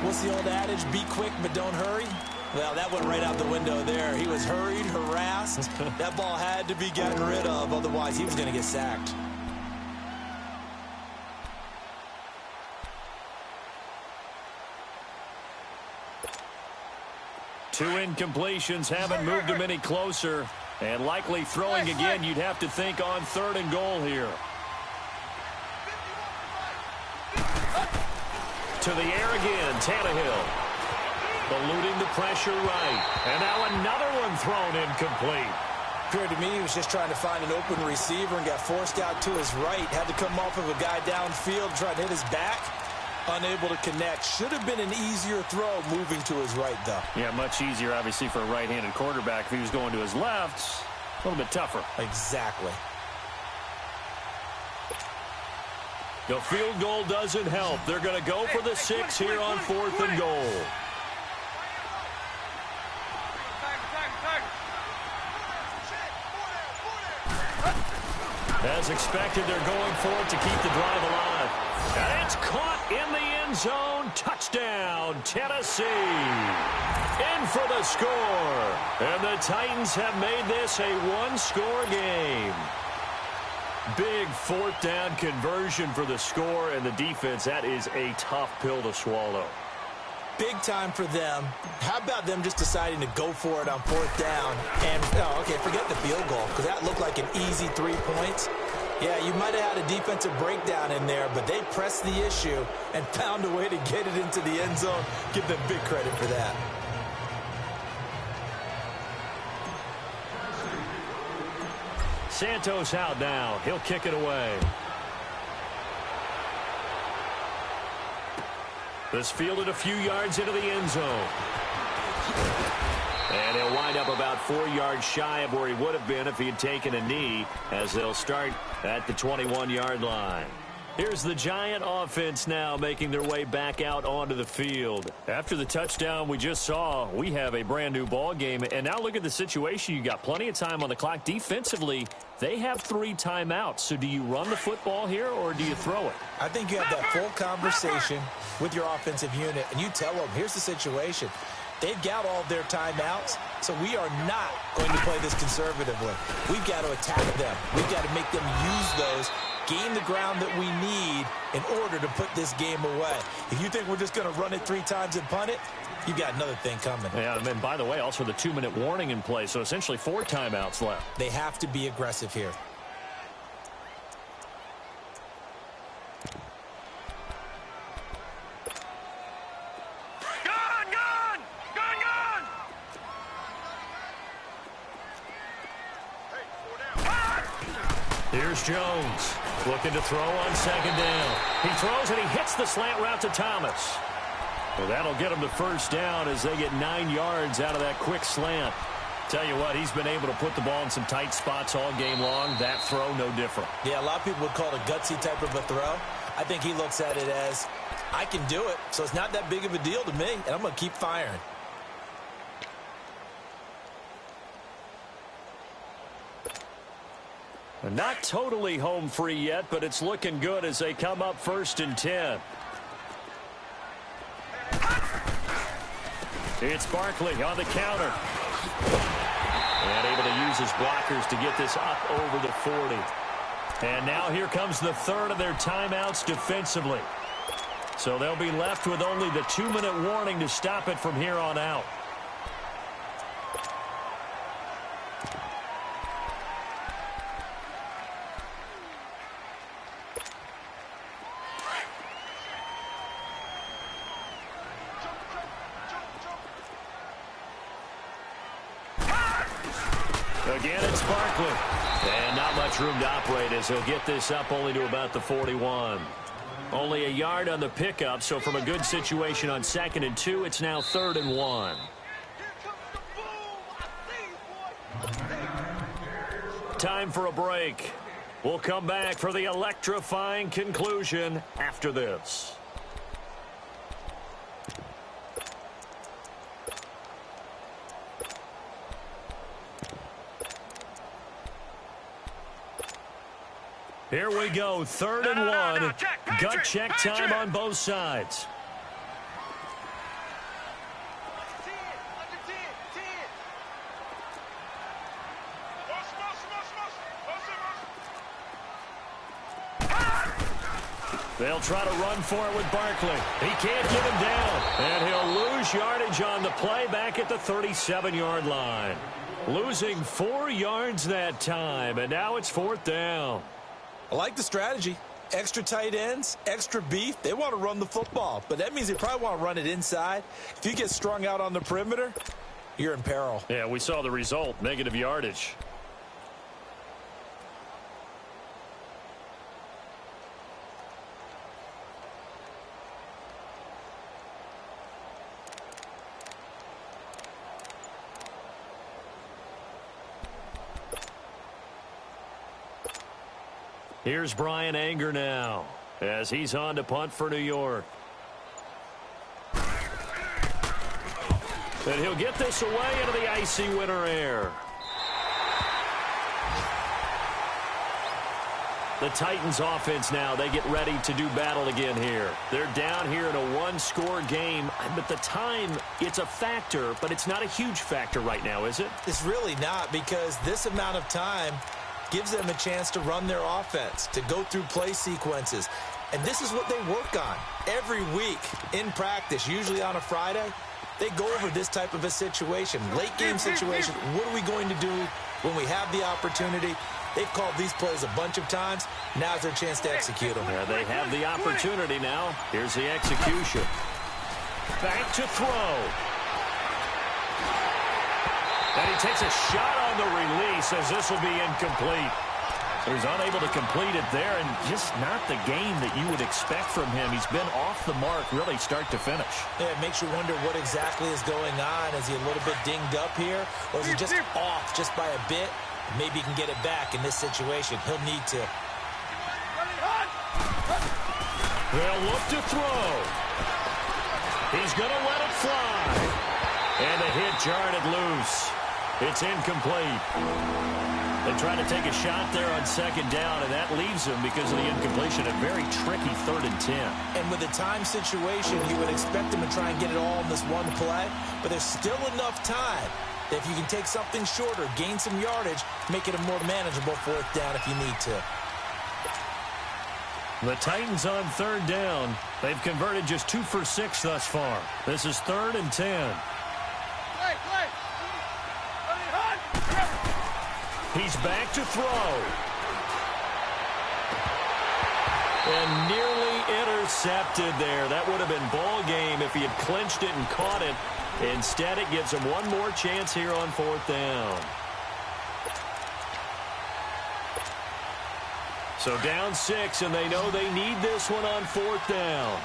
What's the old adage? Be quick, but don't hurry. Well, that went right out the window there. He was hurried, harassed. That ball had to be gotten rid of. Otherwise, he was going to get sacked. Two incompletions haven't moved him any closer. And likely throwing again, you'd have to think on 3rd and goal here. To the air again, Tannehill. Eluding the pressure right. And now another one thrown incomplete. Appeared to me he was just trying to find an open receiver and got forced out to his right. Had to come off of a guy downfield, try to hit his back. Unable to connect. Should have been an easier throw moving to his right, though. Yeah, much easier, obviously, for a right-handed quarterback. If he was going to his left, a little bit tougher. Exactly. The field goal doesn't help. They're going to go for the 6 here on 4th and goal. As expected, they're going for it to keep the drive alive. And it's caught in the end zone. Touchdown, Tennessee. In for the score. And the Titans have made this a one-score game. Big 4th down conversion for the score, and the defense, that is a tough pill to swallow. Big time for them. How about them just deciding to go for it on 4th down? And, oh, okay, forget the field goal, because that looked like an easy 3 points. Yeah, you might have had a defensive breakdown in there, but they pressed the issue and found a way to get it into the end zone. Give them big credit for that. Santos out now. He'll kick it away. This fielded a few yards into the end zone. And he'll wind up about 4 yards shy of where he would have been if he had taken a knee, as they'll start at the 21-yard line. Here's the Giant offense now making their way back out onto the field. After the touchdown we just saw, we have a brand new ball game. And now look at the situation. You got plenty of time on the clock. Defensively, they have 3 timeouts. So do you run the football here or do you throw it? I think you have that full conversation with your offensive unit, and you tell them, here's the situation. They've got all of their timeouts, so we are not going to play this conservatively. We've got to attack them. We've got to make them use those, gain the ground that we need in order to put this game away. If you think we're just going to run it 3 times and punt it, you've got another thing coming. Yeah, and then, by the way, also the 2-minute warning in play, so essentially 4 timeouts left. They have to be aggressive here. Here's Jones looking to throw on 2nd down. He throws and he hits the slant route to Thomas. Well, that'll get him to 1st down as they get 9 yards out of that quick slant. Tell you what, he's been able to put the ball in some tight spots all game long. That throw, no different. Yeah, a lot of people would call it a gutsy type of a throw. I think he looks at it as, I can do it, so it's not that big of a deal to me, and I'm going to keep firing. Not totally home free yet, but it's looking good as they come up 1st and 10. It's Barkley on the counter. And able to use his blockers to get this up over the 40. And now here comes the 3rd of their timeouts defensively. So they'll be left with only the 2-minute warning to stop it from here on out. Again, it's Barkley. And not much room to operate as he'll get this up only to about the 41. Only a yard on the pickup, so from a good situation on 2nd and 2, it's now 3rd and 1. Time for a break. We'll come back for the electrifying conclusion after this. Here we go, 3rd and 1. Gut check time on both sides. They'll try to run for it with Barkley. He can't get him down. And he'll lose yardage on the play back at the 37-yard line. Losing 4 yards that time, and now it's 4th down. I like the strategy. Extra tight ends, extra beef. They want to run the football, but that means they probably want to run it inside. If you get strung out on the perimeter, you're in peril. Yeah, we saw the result, negative yardage. Here's Brian Anger now as he's on to punt for New York. And he'll get this away into the icy winter air. The Titans offense now, they get ready to do battle again here. They're down here in a one-score game, but the time, it's a factor, but it's not a huge factor right now, is it? It's really not, because this amount of time gives them a chance to run their offense, to go through play sequences. And this is what they work on every week in practice, usually on a Friday. They go over this type of a situation, late game situation. What are we going to do when we have the opportunity? They've called these plays a bunch of times. Now's their chance to execute them. Yeah, they have the opportunity now. Here's the execution. Back to throw. And he takes a shot on the release as this will be incomplete. He's unable to complete it there, and just not the game that you would expect from him. He's been off the mark really start to finish. Yeah, it makes you wonder what exactly is going on. Is he a little bit dinged up here, or is he just off just by a bit? Maybe he can get it back in this situation. He'll need to. They'll look to throw. He's going to let it fly. And the hit jarred it loose. It's incomplete. They try to take a shot there on 2nd down, and that leaves them, because of the incompletion, a very tricky 3rd and 10. And with the time situation, you would expect them to try and get it all in this one play, but there's still enough time that if you can take something shorter, gain some yardage, make it a more manageable 4th down if you need to. The Titans on 3rd down. They've converted just 2 for 6 thus far. This is 3rd and 10. He's back to throw. And nearly intercepted there. That would have been ball game if he had clinched it and caught it. Instead, it gives him one more chance here on 4th down. So down 6, and they know they need this one on 4th down.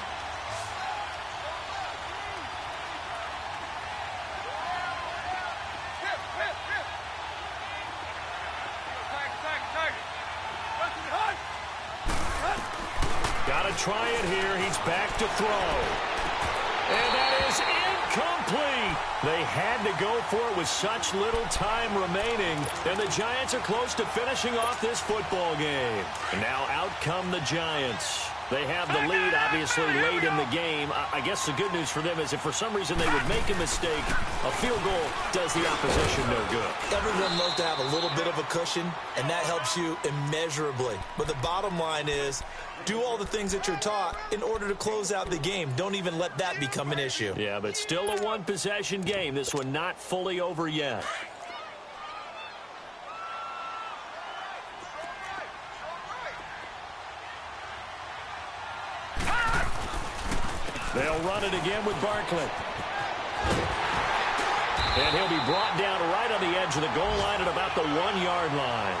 Try it here. He's back to throw. And that is incomplete. They had to go for it with such little time remaining. And the Giants are close to finishing off this football game. And now out come the Giants. They have the lead, obviously, late in the game. I guess the good news for them is if for some reason they would make a mistake, a field goal does the opposition no good. Everyone loves to have a little bit of a cushion, and that helps you immeasurably. But the bottom line is, do all the things that you're taught in order to close out the game. Don't even let that become an issue. Yeah, but still a one-possession game. This one not fully over yet. They'll run it again with Barkley. And he'll be brought down right on the edge of the goal line at about the 1-yard line.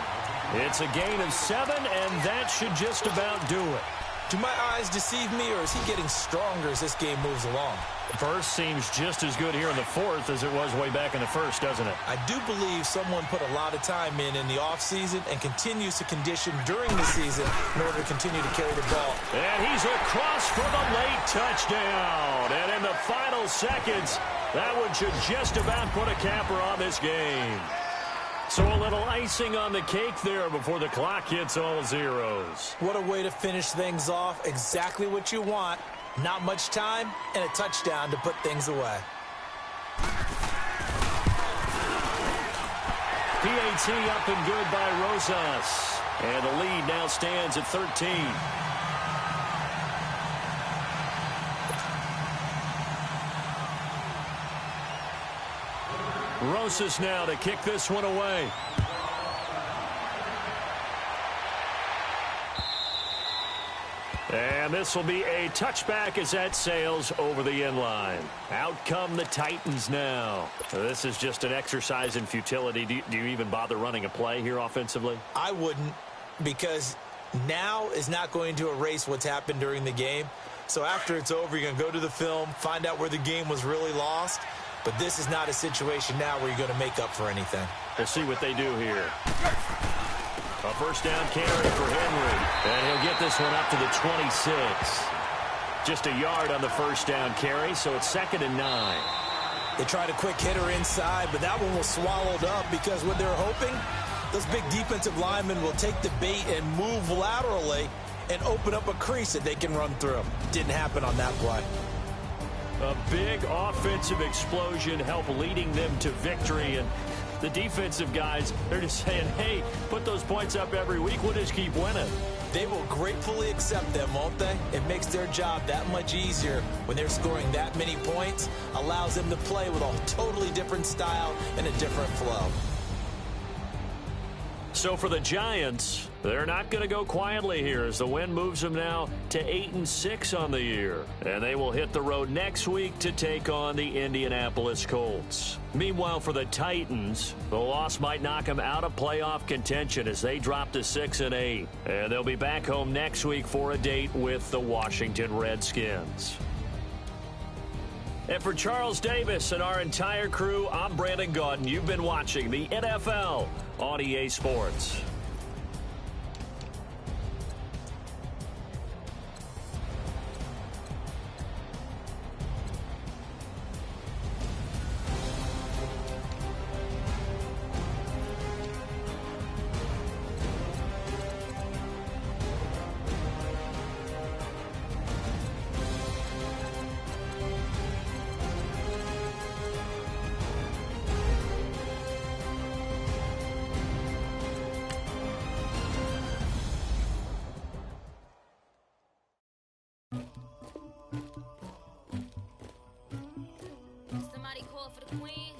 It's a gain of 7, and that should just about do it. Do my eyes deceive me, or is he getting stronger as this game moves along? First seems just as good here in the fourth as it was way back in the first, doesn't it? I do believe someone put a lot of time in the offseason and continues to condition during the season in order to continue to carry the ball. And he's across for the late touchdown. And in the final seconds, that one should just about put a capper on this game. So a little icing on the cake there before the clock hits all zeros. What a way to finish things off. Exactly what you want. Not much time and a touchdown to put things away. PAT up and good by Rosas. And the lead now stands at 13. Rosas now to kick this one away. And this will be a touchback as that sails over the end line. Out come the Titans now. This is just an exercise in futility. Do you even bother running a play here offensively? I wouldn't, because now is not going to erase what's happened during the game. So after it's over, you're going to go to the film, find out where the game was really lost. But this is not a situation now where you're going to make up for anything. We'll see what they do here. A first down carry for Henry. And he'll get this one up to the 26. Just a yard on the first down carry, so it's 2nd and 9. They tried a quick hitter inside, but that one was swallowed up because what they're hoping, those big defensive linemen will take the bait and move laterally and open up a crease that they can run through. Didn't happen on that play. A big offensive explosion helped leading them to victory. And the defensive guys, they're just saying, hey, put those points up every week. We'll just keep winning. They will gratefully accept them, won't they? It makes their job that much easier when they're scoring that many points. Allows them to play with a totally different style and a different flow. So for the Giants, they're not going to go quietly here as the win moves them now to 8-6 on the year. And they will hit the road next week to take on the Indianapolis Colts. Meanwhile, for the Titans, the loss might knock them out of playoff contention as they drop to 6-8. And they'll be back home next week for a date with the Washington Redskins. And for Charles Davis and our entire crew, I'm Brandon Gaudin. You've been watching the NFL on EA Sports. Somebody call for the queen.